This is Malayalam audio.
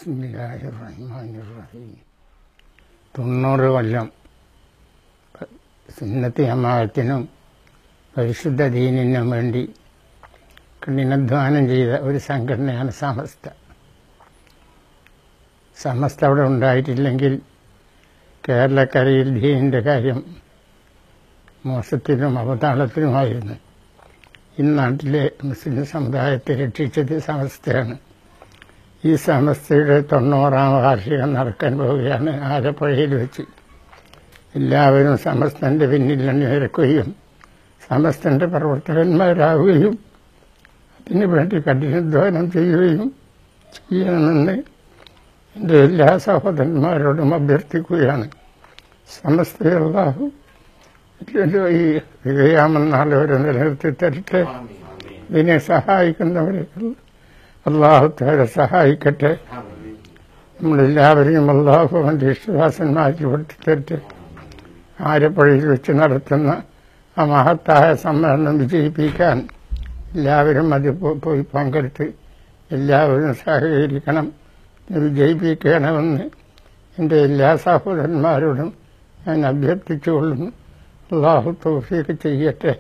ബിസ്മില്ലാഹിർറഹ്മാനിർറഹീം. 90 കൊല്ലം സുന്നത്തി ജമാഅത്തിനും പരിശുദ്ധ ദീനിനും വേണ്ടി കഠിനാധ്വാനം ചെയ്ത ഒരു സംഘടനയാണ് സമസ്ത. സമസ്ത അവിടെ ഉണ്ടായിട്ടില്ലെങ്കിൽ കേരളക്കരയിൽ ദീനിൻ്റെ കാര്യം മോശത്തിലും അവതാളത്തിലുമായിരുന്നു. ഈ നാട്ടിലെ മുസ്ലിം സമുദായത്തെ രക്ഷിച്ചത് സമസ്തയാണ്. ഈ സമസ്തയുടെ 90ാം വാർഷികം നടക്കാൻ പോവുകയാണ് ആലപ്പുഴയിൽ വെച്ച്. എല്ലാവരും സമസ്തൻ്റെ പിന്നിൽ അണിനിരക്കുകയും സമസ്തൻ്റെ പ്രവർത്തകന്മാരാവുകയും അതിനുവേണ്ടി കഠിനാധ്വാനം ചെയ്യുകയും ചെയ്യണമെന്ന് എൻ്റെ എല്ലാ സഹോദരന്മാരോടും അഭ്യർത്ഥിക്കുകയാണ്. സമസ്ത അല്ലാഹു ഈ വിജയാമെന്നാളവരെ നിലനിർത്തി തരട്ടെ. ഇതിനെ സഹായിക്കുന്നവരെ അല്ലാഹു തആല സഹായിക്കട്ടെ. നമ്മളെല്ലാവരെയും അല്ലാഹു അവൻ്റെ വിശ്വാസന്മാരിൽ പെടുത്തട്ടെ. ആലപ്പുഴയിൽ വെച്ച് നടത്തുന്ന ആ മഹത്തായ സമ്മേളനം വിജയിപ്പിക്കാൻ എല്ലാവരും അത് പോയി പങ്കെടുത്ത് എല്ലാവരും സഹകരിക്കണം, വിജയിപ്പിക്കണമെന്ന് എൻ്റെ എല്ലാ സഹോദരന്മാരോടും ഞാൻ അഭ്യർത്ഥിച്ചുകൊള്ളുന്നു. അല്ലാഹു തൗഫീഖ് ചെയ്യട്ടെ.